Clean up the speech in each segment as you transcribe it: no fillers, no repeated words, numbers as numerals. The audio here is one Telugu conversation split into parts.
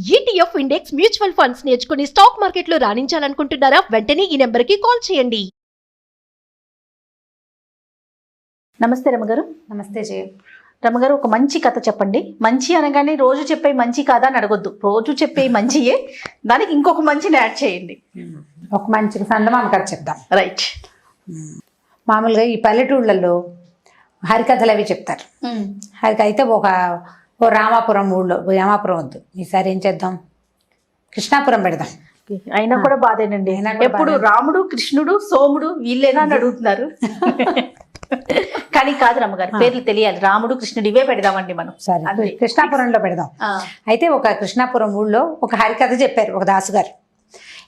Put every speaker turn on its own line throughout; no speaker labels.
ETF ఇండెక్స్ మ్యూచువల్ ఫండ్స్ నేర్చుకుని స్టాక్ మార్కెట్లో రాణించాలనుకుంటున్నారా? వెంటనే ఈ నెంబర్కి కాల్ చేయండి.
నమస్తే రమగారు.
నమస్తే జయ.
రమగారు, ఒక మంచి కథ చెప్పండి. మంచి అనగానే రోజు చెప్పే మంచి కాదా అని అడగొద్దు, రోజు చెప్పే మంచియే, దానికి ఇంకొక మంచిని యాడ్ చేయండి.
ఒక మంచి సందమామ కథ చెప్దాం.
రైట్.
మామూలుగా ఈ పల్లెటూళ్ళల్లో హరికథలు అవి చెప్తారు. అయితే ఓ రామాపురం ఊళ్ళో, రామాపురం వద్దు, ఈసారి ఏం చేద్దాం, కృష్ణాపురం పెడదాం.
అయినా కూడా బాధేనండి. ఎప్పుడు రాముడు కృష్ణుడు సోముడు వీళ్ళేనా అని అడుగుతున్నారు. కానీ కాదు రమ్మగారు, పేర్లు తెలియాలి. రాముడు కృష్ణుడు ఇవే పెడదామండి మనం.
సరే, కృష్ణాపురంలో పెడదాం. అయితే ఒక కృష్ణాపురం ఊళ్ళో ఒక హరికథ చెప్పారు ఒక దాసుగారు.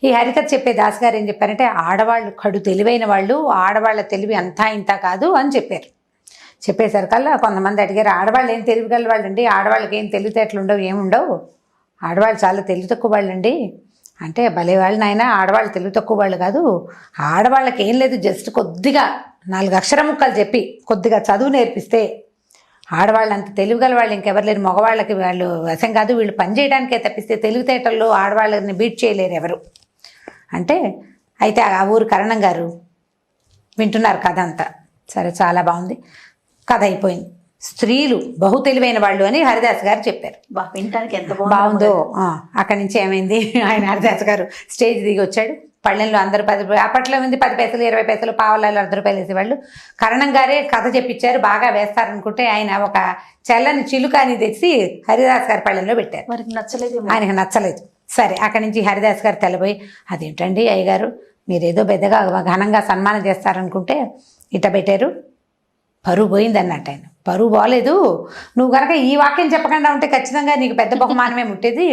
ఈ హరికథ చెప్పే దాసుగారు ఏం చెప్పారంటే, ఆడవాళ్ళు కడు తెలివైన వాళ్ళు, ఆడవాళ్ళ తెలివి అంతా ఇంత కాదు అని చెప్పారు. చెప్పేసరికల్లా కొంతమంది అడిగారు, ఆడవాళ్ళు ఏం తెలివిగల వాళ్ళండి, ఆడవాళ్ళకి ఏం తెలివితేటలు ఉండవు, ఏముండవు, ఆడవాళ్ళు చాలా తెలివి తక్కువ వాళ్ళండి అంటే, భలే వాళ్ళు నాయన, ఆడవాళ్ళు తెలివి తక్కువ వాళ్ళు కాదు, ఆడవాళ్ళకి ఏం లేదు, జస్ట్ కొద్దిగా 4 అక్షర ముక్కలు చెప్పి కొద్దిగా చదువు నేర్పిస్తే ఆడవాళ్ళు అంత తెలివిగల వాళ్ళు ఇంకెవరు లేరు, మగవాళ్ళకి వాళ్ళు వశం కాదు, వీళ్ళు పని చేయడానికే తప్పిస్తే తెలివితేటల్లో ఆడవాళ్ళని బీట్ చేయలేరు ఎవరు అంటే. అయితే ఆ ఊరు కరణం గారు వింటున్నారు కథ అంతా. సరే, చాలా బాగుంది, కథ అయిపోయింది. స్త్రీలు బహు తెలివైన వాళ్ళు అని హరిదాస్ గారు చెప్పారు.
వినటానికి ఎంత
బాగుందో. అక్కడి నుంచి ఏమైంది, ఆయన హరిదాస్ గారు స్టేజ్ దిగి వచ్చాడు. పళ్ళెంలో అందరూ 10 అప్పట్లో ఉంది 10 పైసలు 20 పైసలు పావలాలు 10 రూపాయలు వేసేవాళ్ళు. కరణం గారే కథ చెప్పించారు, బాగా వేస్తారనుకుంటే ఆయన ఒక చల్లని చిలుకాని తెచ్చి హరిదాస్ గారి పళ్ళెంలో పెట్టారు.
వారికి నచ్చలేదు,
ఆయనకు నచ్చలేదు. సరే, అక్కడి నుంచి హరిదాస్ గారు తెల్లబోయి, అదేంటండి అయ్యగారు, మీరేదో పెద్దగా ఘనంగా సన్మానం చేస్తారనుకుంటే ఇట్ట పెట్టారు, పరువు పోయింది అన్నట్టు. ఆయన పరువు బాగలేదు, నువ్వు కనుక ఈ వాక్యం చెప్పకుండా ఉంటే ఖచ్చితంగా నీకు పెద్ద బహుమానమే ముట్టేది.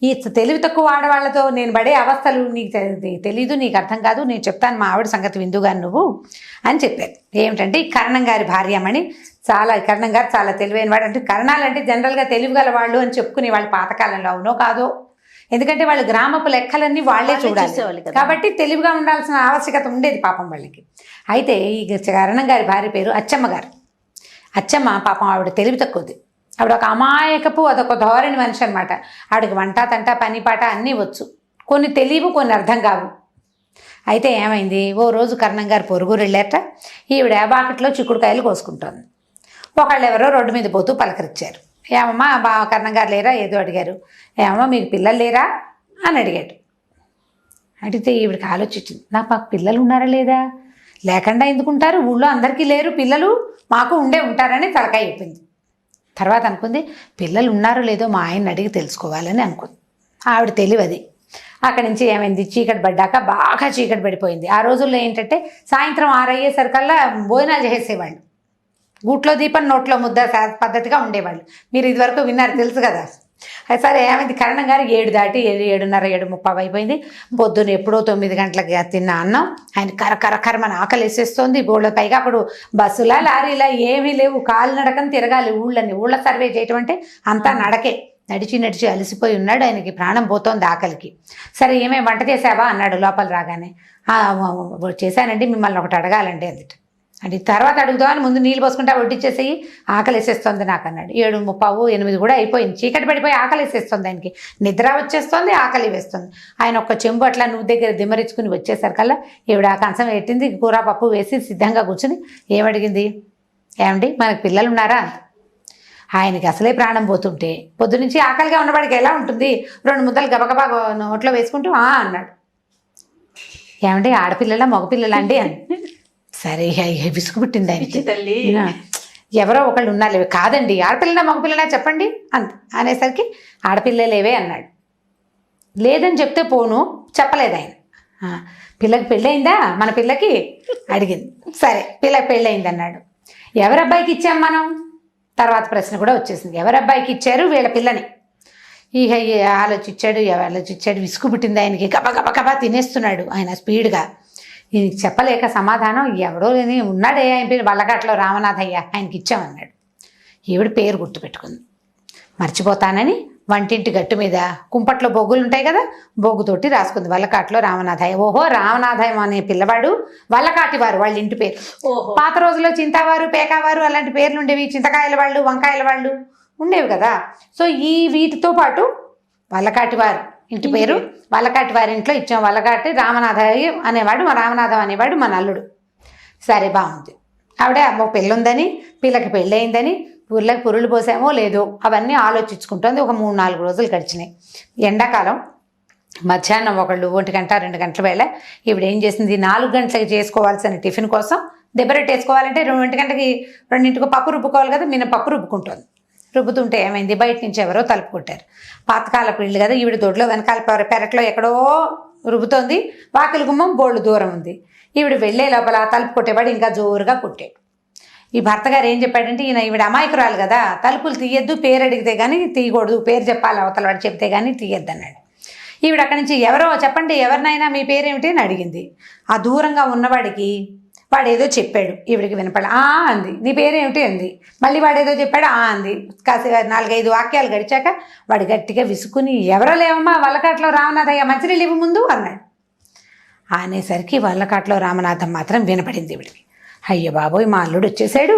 ఈ తెలివి తక్కువ ఆడవాళ్లతో నేను పడే అవస్థలు నీకు తెలీదు, నీకు అర్థం కాదు, నేను చెప్తాను, మా ఆవిడ సంగతి విందుగాని నువ్వు అని చెప్పారు. ఏమిటంటే, ఈ కరణం గారి భార్యమని, కరణం గారు చాలా తెలివైన వాడు. అంటే కరణాలంటే జనరల్గా తెలివిగల వాళ్ళు అని చెప్పుకునే వాళ్ళు పాతకాలంలో, అవునో కాదో, ఎందుకంటే వాళ్ళు గ్రామపు లెక్కలన్నీ వాళ్లే చూడాలి కాబట్టి తెలివిగా ఉండాల్సిన ఆవశ్యకత ఉండేది పాపం వాళ్ళకి. అయితే ఈ కరణం గారి భార్య పేరు అచ్చమ్మ గారు. అచ్చమ్మ పాపం ఆవిడ తెలివి తక్కువది. ఆవిడ ఒక అమాయకపు, అదొక ధోరణి మనిషి అనమాట. ఆవిడకి వంట తంట పని పాట అన్నీ వచ్చు, కొన్ని తెలియవు, కొన్ని అర్థం కావు. అయితే ఏమైంది, ఓ రోజు కరణం గారు పొరుగురు వెళ్ళారట. ఈవిడ బాకెట్లో చిక్కుడుకాయలు కోసుకుంటోంది. ఒకళ్ళు ఎవరో రోడ్డు మీద పోతూ పలకరించారు. ఏమమ్మా కరణం గారు లేరా, ఏదో అడిగారు. ఏమమ్మా మీకు పిల్లలు లేరా అని అడిగాడు. అడిగితే ఈవిడికి ఆలోచించింది, మాకు పిల్లలు ఉన్నారా లేదా, లేకుండా ఎందుకుంటారు, ఊళ్ళో అందరికీ లేరు పిల్లలు, మాకు ఉంటారని తలకాయ చెప్పింది. తర్వాత అనుకుంది, పిల్లలు ఉన్నారో లేదో మా ఆయన్ని అడిగి తెలుసుకోవాలని అనుకుంది. ఆవిడ తెలివది. అక్కడి నుంచి ఏమైంది, చీకటి పడ్డాక బాగా చీకటి పడిపోయింది. ఆ రోజుల్లో ఏంటంటే సాయంత్రం 6 అయ్యేసరికల్లా భోజనాలు చేసేవాళ్ళు. గూట్లో దీపం నోట్లో ముద్ద పద్ధతిగా ఉండేవాళ్ళు. మీరు ఇదివరకు విన్నారు, తెలుసు కదా. సరే, ఏమైంది, కరణం గారు 7 దాటి 7:30 7:30 అయిపోయింది. పొద్దున్న ఎప్పుడో 9 గంటలకి తిన్న అన్నం ఆయన కరకరమని ఆకలి వేసేస్తోంది. పైగా అప్పుడు బస్సులా లారీలా ఏమీ లేవు, కాలినడకని తిరగాలి ఊళ్ళ సర్వే చేయటం అంటే అంతా నడకే. నడిచి అలసిపోయి ఉన్నాడు, ఆయనకి ప్రాణం పోతోంది ఆకలికి. సరే, ఏమేమి వంట చేసావా అన్నాడు లోపల రాగానే. చేశానండి, మిమ్మల్ని ఒకటి అడగాలండి అందుట. అంటే తర్వాత అడుగుదామని ముందు నీళ్ళు పోసుకుంటా వడ్డిచ్చేసేయి, ఆకలి వేసేస్తుంది నాకు అన్నాడు. 7:30 8 కూడా అయిపోయింది, చీకటి పడిపోయి ఆకలి వేసేస్తుంది ఆయనకి, నిద్ర వచ్చేస్తుంది, ఆకలి వేస్తుంది. ఆయన ఒక చెంబు అట్లా నువ్వు దగ్గర దిమ్మరించుకుని వచ్చేసరికల్లా ఈవిడ ఆ కంచం పెట్టింది, కూర పప్పు వేసి సిద్ధంగా కూర్చుని ఏమడిగింది, ఏమండి మనకు పిల్లలు ఉన్నారా. ఆయనకి అసలే ప్రాణం పోతుంటే పొద్దునుంచి ఆకలిగా ఉన్నవాడికి ఎలా ఉంటుంది, 2 ముద్దలు గబగబా నోట్లో వేసుకుంటూ అన్నాడు. ఏమండి ఆడపిల్లలా మగపిల్లలా అండి అని. సరే, విసుగు పుట్టింది ఆయనకి. ఎవరో ఒకళ్ళు ఉన్నారు, కాదండి ఆడపిల్లనా మగపిల్లనా చెప్పండి అంత అనేసరికి ఆడపిల్లలేవే అన్నాడు. లేదని చెప్తే పోను, చెప్పలేదు ఆయన. పిల్లకి పెళ్ళయిందా మన పిల్లకి అడిగింది. సరే, పిల్లకి పెళ్ళయింది అన్నాడు. ఎవరి అబ్బాయికి ఇచ్చాం మనం, తర్వాత ప్రశ్న కూడా వచ్చేసింది, ఎవరి అబ్బాయికి ఇచ్చారు వీళ్ళ పిల్లని. ఇక ఆలోచించాడు, విసుగు పుట్టింది ఆయనకి. గబగబా తినేస్తున్నాడు ఆయన స్పీడ్గా. ఈయనకి చెప్పలేక సమాధానం, ఎవడో లేని ఉన్నాడే ఆయన పేరు వల్లకాట్లో రామనాథయ్య, ఆయనకి ఇచ్చామన్నాడు. ఈవిడ పేరు గుర్తుపెట్టుకుంది. మర్చిపోతానని వంటింటి గట్టు మీద కుంపట్లో బొగ్గులు ఉంటాయి కదా, బొగ్గుతోటి రాసుకుంది వల్లకాట్లో రామనాథయ్య. ఓహో, రామనాథయ్య అనే పిల్లవాడు వల్లకాటి వారు వాళ్ళ ఇంటి పేరు. పాత రోజుల్లో చింతావారు, పేకావారు అలాంటి పేర్లు ఉండేవి, చింతకాయల వాళ్ళు, వంకాయల వాళ్ళు ఉండేవి కదా. సో ఈ వీటితో పాటు వల్లకాటి వారు ఇంటి పేరు వల్లకాటి వారి ఇంట్లో ఇచ్చాం. వల్లకాటి రామనాథయ్య అనేవాడు, మా రామనాథం అనేవాడు మన అల్లుడు. సరే బాగుంది. ఆవిడ అమ్మో పెళ్ళుందని, పిల్లకి పెళ్ళయిందని, ఊర్లోకి పురులు పోసామో లేదో అవన్నీ ఆలోచించుకుంటుంది. ఒక 3-4 రోజులు గడిచినాయి. ఎండాకాలం మధ్యాహ్నం 1 గంట 2 గంటల వేళ ఈవిడ ఏం చేసింది, 4 గంటలకి చేసుకోవాల్సిన టిఫిన్ కోసం దెబ్బరొట్టి వేసుకోవాలంటే 2 గంటకి 2 పప్పు రుబ్బుకోవాలి కదా, మినపప్పు రుబ్బుకుంటుంది. రుబ్బుతుంటే ఏమైంది, బయట నుంచి ఎవరో తలుపు కొట్టారు. పాతకాలపు ఇల్లు కదా, ఈవిడ దొడ్లో వెనకాల పెరట్లో ఎక్కడో రుబ్బుతోంది. వాకిలి గుమ్మం బోళ్ళు దూరం ఉంది. ఈవిడ వెళ్ళే లోపల తలుపు కొట్టేవాడు ఇంకా జోరుగా కొట్టాడు. ఈ భర్త గారు ఏం చెప్పాడంటే, ఈవిడ అమాయకురాలు కదా, తలుపులు తీయద్దు, పేరు అడిగితే కానీ తీయకూడదు, పేరు చెప్పాలి అవతల వాడు చెప్తే కానీ తీయద్దు అన్నాడు. ఈవిడ అక్కడి నుంచి ఎవరో చెప్పండి, ఎవరినైనా మీ పేరేమిటి అని అడిగింది. ఆ దూరంగా ఉన్నవాడికి వాడు ఏదో చెప్పాడు, ఈవిడికి వినపడ అంది. నీ పేరేమిటి అంది. మళ్ళీ వాడు ఏదో చెప్పాడు, అంది. కాసి 4-5 వాక్యాలు గడిచాక వాడు గట్టిగా విసుకుని, ఎవరో లేవమ్మా, వల్లకాట్లో రామనాథయ్య మంచినీళ్ళు ఇవ్వు ముందు అన్నాడు. అనేసరికి వల్లకాట్లో రామనాథం మాత్రం వినపడింది ఈవిడికి. అయ్యో బాబోయ్, మా అల్లుడు వచ్చేసాడు,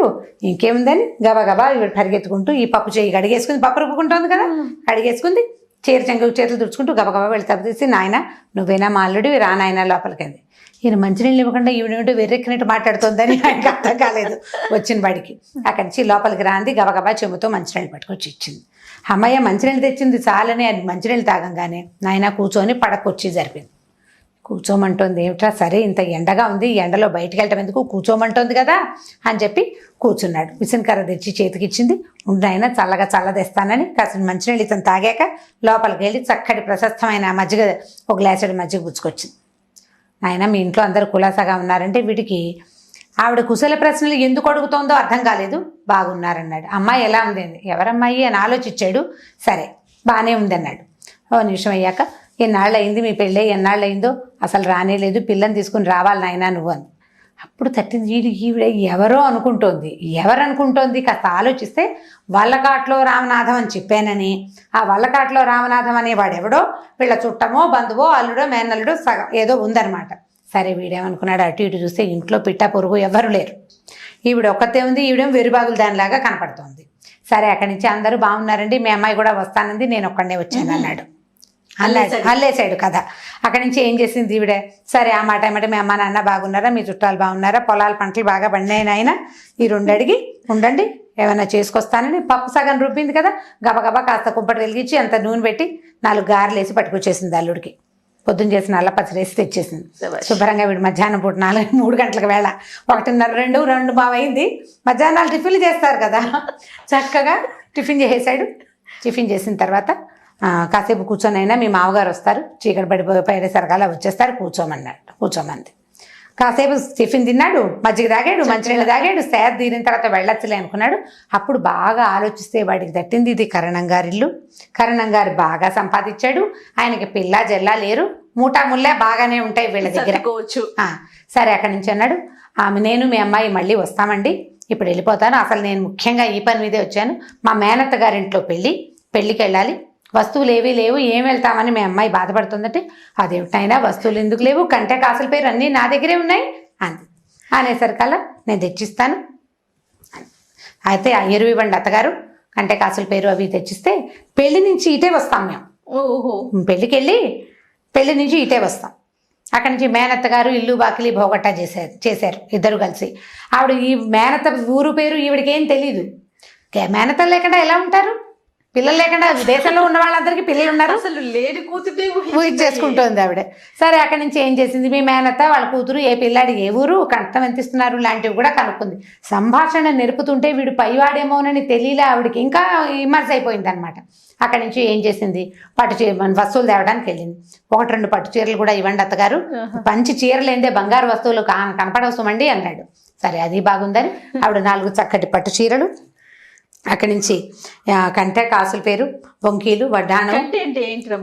ఇంకేముందని గబగబా ఈవిడ పరిగెత్తుకుంటూ ఈ పప్పు చేయి కడిగేసుకుంది, పప్పు రుబ్బుకుంటుంది కదా, కడిగేసుకుంది. చెంగు చేతులు తుడుచుకుంటూ గబగబా వెళ్ళి తప్పు తీసి, నాయన నువ్వేనా మా అల్లుడు, రా నాయన లోపలికింది. ఈయన మంచినీళ్ళు ఇవ్వకుండా ఈవిడేమిటో వెర్రెక్కినట్టు మాట్లాడుతుందని ఆయనకు అర్థం కాలేదు. వచ్చిన వాడికి అక్కడి నుంచి లోపలికి రాంది, గబగబా చెంబుతో మంచినీళ్ళు పట్టుకొచ్చి ఇచ్చింది. అమ్మయ్య మంచినీళ్ళు తెచ్చింది చాలని అది మంచినీళ్ళు తాగంగానే నాయన కూర్చొని పడకొచ్చి జరిపింది. కూర్చోమంటోంది ఏమిట్రా, సరే ఇంత ఎండగా ఉంది, ఎండలో బయటికి వెళ్ళటం ఎందుకు, కూర్చోమంటోంది కదా అని చెప్పి కూర్చున్నాడు. విసనకర్ర తెచ్చి చేతికిచ్చింది. ఆయన చల్లగా చల్లదేస్తానని కాసిన మంచినీళ్ళు ఇతను తాగాక లోపలికి వెళ్ళి చక్కటి ప్రశస్తమైన మజ్జిగ, ఒక గ్లాసుడి మజ్జిగ పుచ్చుకొచ్చింది. ఆయన మీ ఇంట్లో అందరూ కులాసాగా ఉన్నారంటే వీడికి ఆవిడ కుశల ప్రశ్నలు ఎందుకు అడుగుతోందో అర్థం కాలేదు. బాగున్నారన్నాడు. అమ్మాయి ఎలా ఉంది, ఎవరమ్మాయి అని ఆలోచించాడు. సరే బాగానే ఉంది అన్నాడు. ఓ నిమిషం అయ్యాక, ఎన్నాళ్ళు అయింది మీ పెళ్ళి, ఎన్నాళ్ళు అయిందో, అసలు రానేలేదు, పిల్లని తీసుకుని రావాలి నాయనా నువ్వు అని. అప్పుడు తట్టింది ఈవిడ ఎవరో అనుకుంటోంది. ఎవరనుకుంటోంది కాస్త ఆలోచిస్తే, వల్లకాట్లో రామనాథం అని చెప్పానని, ఆ వల్లకాట్లో రామనాథం అనేవాడెవడో వీళ్ళ చుట్టమో బంధువో అల్లుడో మేనల్లుడో సగం ఏదో ఉందన్నమాట. సరే వీడేమనుకున్నాడు, అటు ఇటు చూస్తే ఇంట్లో పిట్ట పొరుగు ఎవరు లేరు. ఈవిడ ఒక్కతే ఉంది. ఈవిడేమో వెరుబాగులు దానిలాగా కనపడుతోంది. సరే అక్కడి నుంచి అందరూ బాగున్నారండి, మీ అమ్మాయి కూడా వస్తానంది, నేను ఒక్కడే వచ్చాను అన్నాడు. అల్లేసాడు కదా. అక్కడి నుంచి ఏం చేసింది ఈవిడ, సరే ఆ మాట ఏమంటే మీ అమ్మ నాన్న బాగున్నారా, మీ చుట్టాలు బాగున్నారా, పొలాల పంటలు బాగా పండినాయి ఆయన, ఈ 2 అడిగి ఉండండి ఏమైనా చేసుకొస్తానని పప్పు సగం రుబ్బింది కదా, గబగబా కాస్త కుంపటి వెలిగించి అంత నూనె పెట్టి 4 గారెలు వేసి పట్టుకొచ్చేసింది అల్లుడికి. పొద్దున్న చేసిన అల్ల పచ్చరేసి తెచ్చేసింది. శుభ్రంగా వీడు మధ్యాహ్నం పూట 3 గంటలకు వేళ 1:30 2 బావైంది. మధ్యాహ్నాలు టిఫిన్లు చేస్తారు కదా, చక్కగా టిఫిన్ చేసేసాడు. టిఫిన్ చేసిన తర్వాత కాసేపు కూర్చొనైనా మీ మామగారు వస్తారు, చీకటి పడిపోయేసరికల్లా వచ్చేస్తారు, కూర్చోమంది. కాసేపు టిఫిన్ తిన్నాడు, మజ్జిగ తాగాడు, మంచినీళ్ళు తాగాడు. సేద తీరిన తర్వాత వెళ్ళొచ్చులే అనుకున్నాడు. అప్పుడు బాగా ఆలోచిస్తే వాడికి తట్టింది, ఇది కరణం గారిల్లు, కరణం గారు బాగా సంపాదించాడు, ఆయనకి పిల్ల జల్లా లేరు, మూటా ముల్లా బాగానే ఉంటాయి వీళ్ళ దగ్గర. సరే అక్కడి నుంచి అన్నాడు, నేను మీ అమ్మాయి మళ్ళీ వస్తామండి, ఇప్పుడు వెళ్ళిపోతాను, అసలు నేను ముఖ్యంగా ఈ పని మీదే వచ్చాను, మా మేనత్త గారింట్లో పెళ్ళికి వెళ్ళాలి, వస్తువులు ఏవీ లేవు, ఏం వెళ్తామని మీ అమ్మాయి బాధపడుతుందంటే, అదేమిటైనా వస్తువులు ఎందుకు లేవు, కంటే కాసుల పేరు అన్నీ నా దగ్గరే ఉన్నాయి అంది. అనేసరికల్లా నేను తెచ్చిస్తాను. అయితే ఆ ఎరువు ఇవ్వండి అత్తగారు, కంటే కాసుల పేరు అవి తెచ్చిస్తే పెళ్లి నుంచి ఇటే వస్తాం మేము. పెళ్ళికి వెళ్ళి పెళ్లి నుంచి ఇటే వస్తాం. అక్కడి నుంచి మేనత్త గారు ఇల్లు బాకిలి భోగట్టా చేశారు ఇద్దరు కలిసి. ఆవిడ ఈ మేనత్త ఊరు పేరు ఈవిడికి ఏం తెలీదు. మేనత్త లేకుండా ఎలా ఉంటారు, పిల్లలు లేకుండా దేశంలో ఉన్న వాళ్ళందరికీ పిల్లలు ఉన్నారు,
అసలు లేని కూతురు
చేసుకుంటోంది ఆవిడ. సరే అక్కడి నుంచి ఏం చేసింది, మీ మేనత్త వాళ్ళ కూతురు ఏ పిల్లాడి ఏ ఊరు కంఠం ఎంత ఇస్తున్నారు లాంటివి కూడా కనుక్కుంది. సంభాషణ నెరుపుతుంటే వీడు పైవాడేమోనని తెలియలే ఆవిడకి, ఇంకా ఇమర్స్ అయిపోయింది అనమాట. అక్కడి నుంచి ఏం చేసింది, వస్తువులు తేవడానికి వెళ్ళింది. 1-2 పట్టు చీరలు కూడా ఇవ్వండి అత్తగారు, పంచి చీరలు ఏందే బంగారు వస్తువులు కనపడవసమండి అన్నాడు. సరే అది బాగుందని ఆవిడ 4 చక్కటి పట్టు చీరలు, అక్కడి నుంచి కంటే కాసుల పేరు, వంకీలు, వడ్డాణం.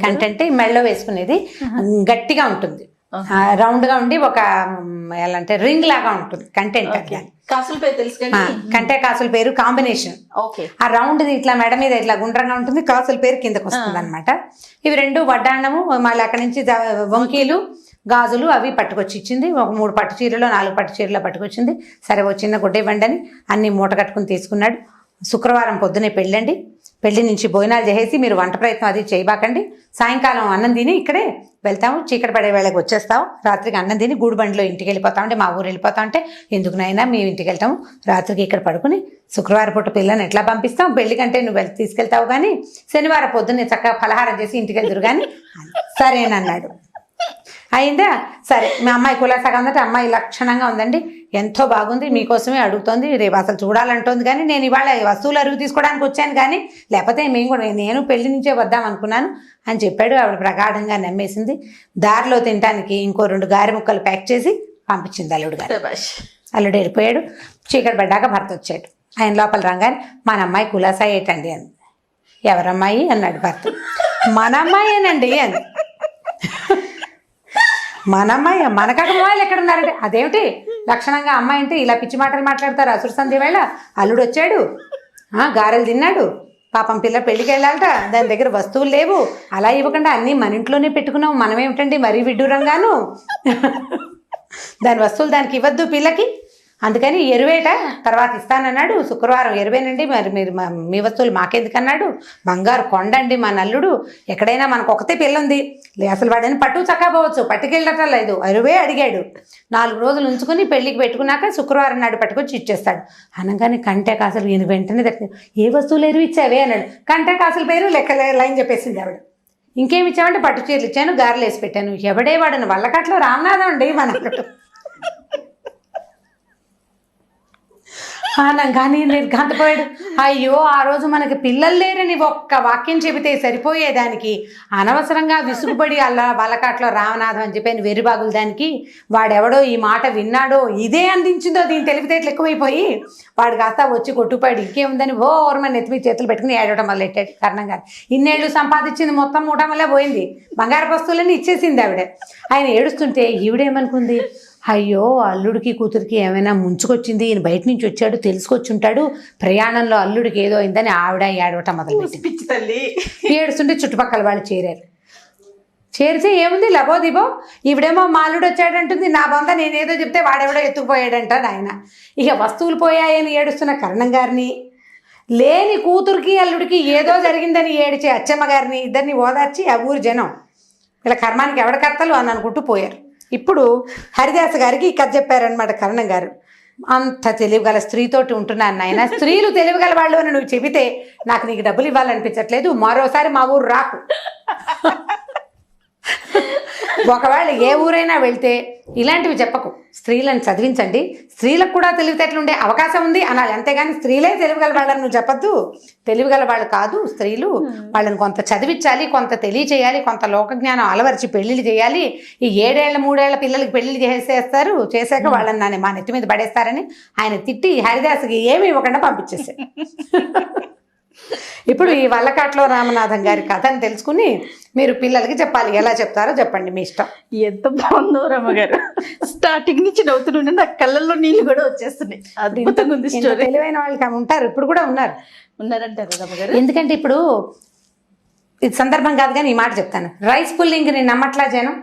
కంటే అంటే మెళ్ళో వేసుకునేది, గట్టిగా ఉంటుంది, రౌండ్గా ఉండి ఒక ఎలా అంటే రింగ్ లాగా ఉంటుంది కంటెంట్.
కాసుల పేరు తెలుసు,
కంటే కాసుల పేరు కాంబినేషన్. ఆ రౌండ్ ఇట్లా మెడ మీద ఇట్లా గుండ్రంగా ఉంటుంది, కాసుల పేరు కిందకు వస్తుంది అనమాట. ఇవి 2 వడ్డాణము, మళ్ళీ అక్కడి నుంచి వంకీలు, గాజులు అవి పట్టుకొచ్చి ఇచ్చింది. ఒక 3 పట్టు చీరలో 4 పట్టు చీరలో పట్టుకొచ్చింది. సరే ఓ చిన్న గుడ్డ ఇవ్వండి అని అన్ని మూట కట్టుకుని తీసుకున్నాడు. శుక్రవారం పొద్దునే పెళ్ళండి, పెళ్లి నుంచి భోజనాలు చేసేసి మీరు వంట ప్రయత్నం అది చేయబాకండి. సాయంకాలం అన్నం తిని ఇక్కడే వెళ్తాము, చీకటి పడే వేళకి వచ్చేస్తాము. రాత్రికి అన్నం తిని గూడుబండిలో ఇంటికి వెళ్ళిపోతాం. అంటే మా ఊరు వెళ్ళిపోతాం. అంటే ఎందుకునైనా మీ ఇంటికి వెళ్తాము, రాత్రికి ఇక్కడ పడుకుని శుక్రవారం పూట పిల్లని ఎట్లా పంపిస్తాం, పెళ్లి కంటే నువ్వు తీసుకెళ్తావు కానీ శనివారం పొద్దున్నే చక్కగా ఫలహారం చేసి ఇంటికి వెళ్తురు కానీ సరేనన్నాడు. అయిందా? సరే, మీ అమ్మాయి కులాసాగా ఉందంటే అమ్మాయి లక్షణంగా ఉందండి, ఎంతో బాగుంది, మీకోసమే అడుగుతోంది, రేపు అసలు చూడాలంటోంది. కానీ నేను ఇవాళ వస్తువులు అరుగు తీసుకోవడానికి వచ్చాను కానీ లేకపోతే మేము కూడా నేను పెళ్లి నుంచే వద్దాం అనుకున్నాను అని చెప్పాడు. ఆవిడ ప్రగాఢంగా నమ్మేసింది. దారిలో తినడానికి ఇంకో 2 గారె ముక్కలు ప్యాక్ చేసి పంపించింది అల్లుడు గారు. అల్లుడు వెళ్ళిపోయాడు. చీకటి పడ్డాక భర్త వచ్చాడు. ఆయన లోపల రాగానే మన అమ్మాయి కులాసా ఏంటండి అని. ఎవరమ్మాయి అన్నాడు భర్త. మన అమ్మాయేనండి అని. మన అమ్మాయి, మనకక్క అమ్మాయిలు ఎక్కడ ఉన్నారంటే అదేమిటి లక్షణంగా అమ్మాయి అంటే ఇలా పిచ్చి మాటలు మాట్లాడతారు. అసురు సంధ్య వేళ అల్లుడు వచ్చాడు, గారెలు తిన్నాడు, పాపం పిల్ల పెళ్ళికి వెళ్ళాలట, దాని దగ్గర వస్తువులు లేవు, అలా ఇవ్వకుండా అన్నీ మన ఇంట్లోనే పెట్టుకున్నాం, మనం ఏమిటండి మరీ విడ్డూరంగాను, దాని వస్తువులు దానికి ఇవ్వద్దు పిల్లకి, అందుకని ఎరువేట తర్వాత ఇస్తానన్నాడు. శుక్రవారం ఎరువేనండి, మరి మీరు మీ వస్తువులు మాకెందుకన్నాడు. బంగారు కొండండి మా నల్లుడు, ఎక్కడైనా మనకు ఒకతే పిల్ల ఉంది, అసలు వాడని పట్టు చక్కపోవచ్చు, పట్టుకెళ్ళటం లేదు, ఎరువే అడిగాడు. 4 రోజులు ఉంచుకుని పెళ్లికి పెట్టుకున్నాక శుక్రవారం నాడు పట్టుకొచ్చి ఇచ్చేస్తాడు. అనగానే కంటే కాసులు ఈయన వెంటనే దగ్గర ఏ వస్తువులు ఎరువు ఇచ్చావే అన్నాడు. కంటే కాసుల పేరు లెక్క లైన్ చెప్పేసింది ఆవిడ. ఇంకేమి ఇచ్చామంటే పట్టు చీరలు ఇచ్చాను, గారెలు వేసి పెట్టాను. ఎవడే వాడని వల్లకట్లో రామనాథం అండి మనకు. కానీ నిర్ఘాంతపోయాడు. అయ్యో ఆ రోజు మనకి పిల్లలు లేరని ఒక్క వాక్యం చెబితే సరిపోయేదానికి అనవసరంగా విసుగుపడి అలా వలకాట్లో రామనాథం అని చెప్పాను వెర్రిబాగులు దానికి. వాడెవడో ఈ మాట విన్నాడో ఇదే అందించిందో దీని తెలివితేటలు ఎక్కువైపోయి వాడు కాస్త వచ్చి కొట్టుపాడు. ఇంకేముందని ఓర్మ నెత్తిమీ చేతులు పెట్టుకుని ఏడవడం మొదలెట్టాడు. కారణం కాదు, ఇన్నేళ్ళు సంపాదించింది మొత్తం మూట వల్ల పోయింది, బంగారు వస్తువులన్నీ ఇచ్చేసింది ఆవిడ. ఆయన ఏడుస్తుంటే ఈవిడేమనుకుంది, అయ్యో అల్లుడికి కూతురికి ఏమైనా ముంచుకొచ్చింది, ఈయన బయట నుంచి వచ్చాడు తెలుసుకొచ్చి ఉంటాడు, ప్రయాణంలో అల్లుడికి ఏదో అయిందని ఆవిడ ఏడవటం మొదలుపెట్టింది. ఏడుస్తుంటే చుట్టుపక్కల వాళ్ళు చేరారు. చేరితే ఏముంది లబోదిబో, ఈవిడేమో మా అల్లుడు వచ్చాడంటుంది, నా బొంద నేనేదో చెప్తే వాడెవడో ఎత్తుకుపోయాడంటాడు ఆయన. ఇక వస్తువులు పోయాయని ఏడుస్తున్న కరణం గారిని, లేని కూతురికి అల్లుడికి ఏదో జరిగిందని ఏడిచే అచ్చమ్మ గారిని, ఇద్దరిని ఓదార్చి ఆ ఊరి జనం ఇలా కర్మానికి ఎవడ కర్తలు అని అనుకుంటూ పోయారు. ఇప్పుడు హరిదాస గారికి ఈ కథ చెప్పారనమాట కరణం గారు. అంత తెలివిగల స్త్రీతోటి ఉంటున్నాను నాయన, స్త్రీలు తెలివిగల వాళ్ళు అని నువ్వు చెబితే నాకు నీకు డబ్బులు ఇవ్వాలనిపించట్లేదు, మరోసారి మా ఊరు రాకు. ఒకవేళ ఏ ఊరైనా వెళ్తే ఇలాంటివి చెప్పకు, స్త్రీలను చదివించండి, స్త్రీలకు కూడా తెలివితేటలు ఉండే అవకాశం ఉంది అనాలి, అంతేగాని స్త్రీలే తెలివిగల వాళ్ళని నువ్వు చెప్పద్దు. తెలివిగల వాళ్ళు కాదు స్త్రీలు, వాళ్ళని కొంత చదివించాలి, కొంత తెలియచేయాలి, కొంత లోకజ్ఞానం అలవరిచి పెళ్లిళ్ళు చేయాలి. ఈ 7 ఏళ్ల 3 ఏళ్ల పిల్లలకి పెళ్లిళ్ళు చేశాక వాళ్ళని నన్ను మా నెత్తి మీద పడేస్తారని ఆయన తిట్టి హరిదాసుకి ఏమీ ఇవ్వకుండా పంపించేశారు. ఇప్పుడు ఈ వల్లకాట్లో రామనాథం గారి కథని తెలుసుకుని మీరు పిల్లలకి చెప్పాలి. ఎలా చెప్తారో చెప్పండి, మీ ఇష్టం.
ఎంత బాగుందో రమ్మగారు, స్టార్టింగ్ నుంచి నవ్వుతుంటే నాకు కళ్ళల్లో నీళ్ళు కూడా వచ్చేస్తున్నాయి. అద్భుతంగా ఉంది స్టోరీ.
తెలివైన వాళ్ళకి ఉంటారు, ఇప్పుడు కూడా
ఉన్నారంటారు రమ్మగారు.
ఎందుకంటే ఇప్పుడు ఇది సందర్భం కాదు కానీ ఈ మాట చెప్తాను. రైస్ పుల్లింగ్ నేను నమ్మట్లా జనం.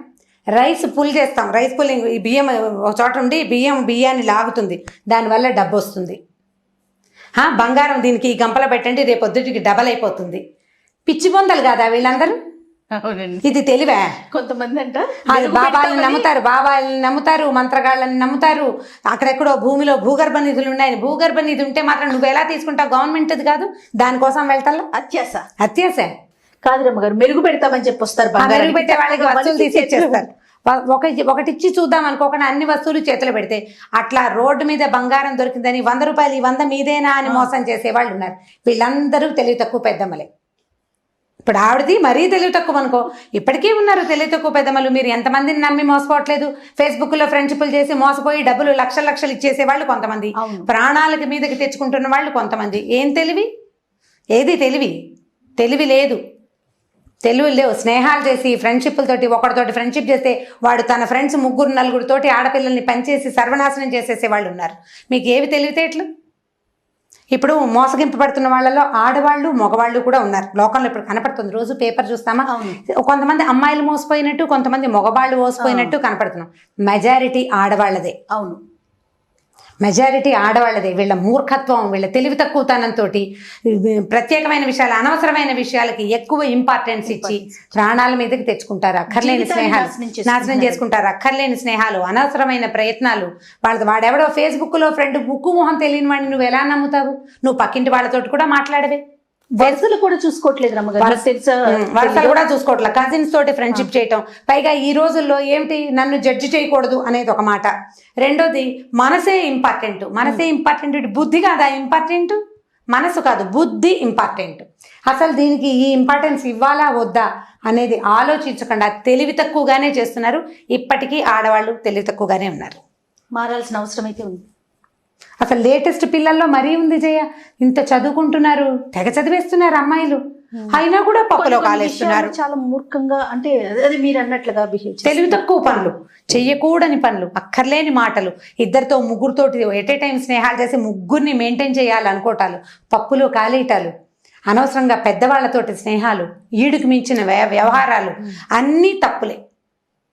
రైస్ పుల్ చేస్తాం, రైస్ పుల్లింగ్, ఈ బియ్యం ఒక చోట ఉండి బియ్యాన్ని లాగుతుంది, దానివల్ల డబ్బు వస్తుంది. బంగారం దీనికి గంపలో పెట్టండి, రేపొద్దుటికి డబల్ అయిపోతుంది. పిచ్చి బొందలు కాదా వీళ్ళందరూ? ఇది తెలివే?
కొంతమంది అంట
బాబాలని నమ్ముతారు, మంత్రగాళ్ళని నమ్ముతారు. అక్కడెక్కడో భూమిలో భూగర్భ నిధులు ఉన్నాయని, భూగర్భ నిధి ఉంటే మాత్రం నువ్వు ఎలా తీసుకుంటావు? గవర్నమెంట్ అది కాదు, దానికోసం వెళ్తా. అత్యాస
కాదు రమ్మగారు, మెరుగు పెడతామని చెప్పి వస్తారు,
మెరుగు పెట్టే వాళ్ళకి వస్తువులు తీసేస్తారు. ఒకటిచ్చి చూద్దాం అనుకోకుండా అన్ని వస్తువులు చేతులు పెడితే అట్లా రోడ్డు మీద బంగారం దొరికిందని 100 రూపాయలు 100 మీదేనా అని మోసం చేసేవాళ్ళు ఉన్నారు. వీళ్ళందరూ తెలివి తక్కువ పెద్దమ్మలే. ఇప్పుడు ఆవిడది మరీ తెలివి తక్కువ అనుకో, ఇప్పటికీ ఉన్నారు తెలివి తక్కువ పెద్దమ్మలు. మీరు ఎంతమందిని నమ్మి మోసపోవట్లేదు? ఫేస్బుక్లో ఫ్రెండ్షిప్లు చేసి మోసపోయి డబ్బులు లక్షలు ఇచ్చేసే వాళ్ళు కొంతమంది, ప్రాణాలకి మీదకి తెచ్చుకుంటున్న వాళ్ళు కొంతమంది. ఏం తెలివి? ఏది తెలివి లేదు. తెలివి లేవు. స్నేహాలు చేసి ఫ్రెండ్షిప్లతోటి ఒకటితోటి ఫ్రెండ్షిప్ చేస్తే వాడు తన ఫ్రెండ్స్ 3-4 ఆడపిల్లల్ని పనిచేసి సర్వనాశనం చేసేసే వాళ్ళు ఉన్నారు. మీకు ఏవి తెలివితేటలు? ఇప్పుడు మోసగింపబడుతున్న వాళ్ళలో ఆడవాళ్ళు మగవాళ్ళు కూడా ఉన్నారు లోకంలో. ఇప్పుడు కనపడుతుంది, రోజు పేపర్ చూస్తామా, కొంతమంది అమ్మాయిలు మోసపోయినట్టు, కొంతమంది మగవాళ్ళు మోసపోయినట్టు కనపడుతున్నాం. మెజారిటీ ఆడవాళ్ళదే.
అవును.
మెజారిటీ ఆడవాళ్ళదే. వీళ్ళ మూర్ఖత్వం, వీళ్ళ తెలివి తక్కువతనంతో ప్రత్యేకమైన విషయాలు, అనవసరమైన విషయాలకి ఎక్కువ ఇంపార్టెన్స్ ఇచ్చి ప్రాణాల మీదకి తెచ్చుకుంటారు. అక్కర్లేని స్నేహాలు నాశనం చేసుకుంటారు, అక్కర్లేని స్నేహాలు, అనవసరమైన ప్రయత్నాలు. వాడెవడో ఫేస్బుక్లో ఫ్రెండ్ ముక్కు మొహం తెలియని వాడిని నువ్వు ఎలా నమ్ముతావు? నువ్వు పక్కింటి వాళ్ళతోటి కూడా మాట్లాడవే.
వరుసలు కూడా చూసుకోవట్లేదు రమ్మగారు,
వరుసలు కూడా చూసుకోవట్లే. కజిన్స్ తోటి ఫ్రెండ్షిప్ చేయటం, పైగా ఈ రోజుల్లో ఏమిటి, నన్ను జడ్జి చేయకూడదు అనేది ఒక మాట. రెండోది మనసే ఇంపార్టెంట్. మనసే ఇంపార్టెంట్, బుద్ధి కాదా ఇంపార్టెంట్? మనసు కాదు, బుద్ధి ఇంపార్టెంట్. అసలు దీనికి ఈ ఇంపార్టెన్స్ ఇవ్వాలా వద్దా అనేది ఆలోచించకుండా తెలివి తక్కువగానే చేస్తున్నారు. ఇప్పటికీ ఆడవాళ్ళు తెలివి తక్కువగానే ఉన్నారు.
మారాల్సిన అవసరం అయితే ఉంది.
అసలు లేటెస్ట్ పిల్లల్లో మరీ ఉంది జయ. ఇంత చదువుకుంటున్నారు, తెగ చదివేస్తున్నారు అమ్మాయిలు, అయినా కూడా పప్పులో కాలేస్తున్నారు.
చాలా మూర్ఖంగా, అంటే అది మీరు అన్నట్లుగా బిహేవ్
తెలివి తక్కువ పనులు, చెయ్యకూడని పనులు, అక్కర్లేని మాటలు, ఇద్దరితో ముగ్గురుతోటి ఎట్ ఏ టైం స్నేహాలు చేసి ముగ్గురిని మెయింటైన్ చేయాలనుకోవటాలు, పప్పులో కాలేయటాలు, అనవసరంగా పెద్దవాళ్లతోటి స్నేహాలు, ఈడుకు మించిన వ్యవహారాలు అన్నీ తప్పులే.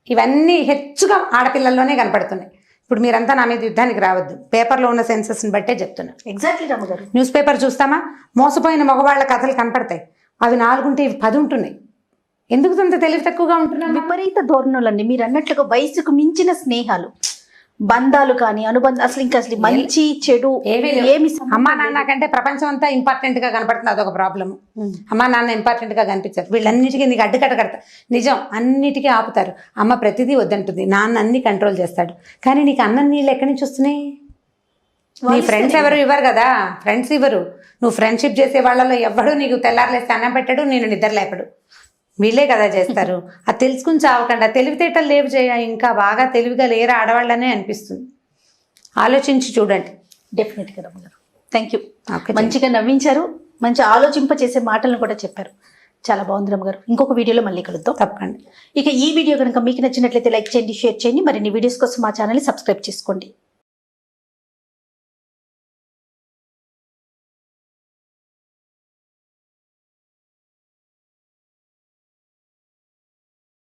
ఇవన్నీ హెచ్చుగా ఆడపిల్లల్లోనే కనపడుతున్నాయి. ఇప్పుడు మీరంతా నా మీద యుద్ధానికి రావద్దు, పేపర్లో ఉన్న సెన్సెస్ని బట్టే చెప్తున్నా.
ఎగ్జాక్ట్లీ రమ్మగారు.
న్యూస్ పేపర్ చూస్తామా, మోసపోయిన మగవాళ్ళ కథలు కనపడతాయి. అవి 4 ఉంటే ఇవి 10 ఉంటున్నాయి. ఎందుకు అంత తెలివి తక్కువగా ఉంటున్నాను?
విపరీత ధోరణులండి. మీరు అన్నట్లుగా వయసుకు మించిన స్నేహాలు, బంధాలు కానీ అనుబంధాలు, అసలు ఇంకా అసలు మంచి చెడు ఏమి
అమ్మా నాన్న కంటే ప్రపంచం అంతా ఇంపార్టెంట్ గా కనపడుతుంది. అదొక ప్రాబ్లము. అమ్మా నాన్న ఇంపార్టెంట్ గా కనిపించారు. వీళ్ళన్నిటికీ నీకు అడ్డుకట్ట కడతారు, నిజం, అన్నిటికీ ఆపుతారు. అమ్మ ప్రతిదీ వద్దంటుంది, నాన్న అన్ని కంట్రోల్ చేస్తాడు. కానీ నీకు అన్నం నీళ్ళు ఎక్కడి నుంచి వస్తున్నాయి? నీ ఫ్రెండ్స్ ఎవరు ఇవ్వరు కదా, ఫ్రెండ్స్ ఇవ్వరు. నువ్వు ఫ్రెండ్షిప్ చేసే వాళ్ళలో ఎవడు నీకు తెల్లారులేస్తే అన్నం పెట్టడు, నేను నిద్ర లేపడు. వీళ్ళే కదా చేస్తారు. అది తెలుసుకుని చావకుండా తెలివితేటలు లేవు చేయ, ఇంకా బాగా తెలివిగా లేరా ఆడవాళ్ళనే అనిపిస్తుంది. ఆలోచించి చూడండి.
డెఫినెట్గా రమ్మగారు. Thank you. మంచిగా నవ్వించారు, మంచి ఆలోచింపచేసే మాటలను కూడా చెప్పారు. చాలా బాగుంది రమ్మగారు. ఇంకొక వీడియోలో మళ్ళీ కలుద్దాం.
తప్పకండి.
ఇక ఈ వీడియో కనుక మీకు నచ్చినట్లయితే లైక్ చేయండి, షేర్ చేయండి. మరిన్ని వీడియోస్ కోసం మా ఛానల్ని సబ్స్క్రైబ్ చేసుకోండి.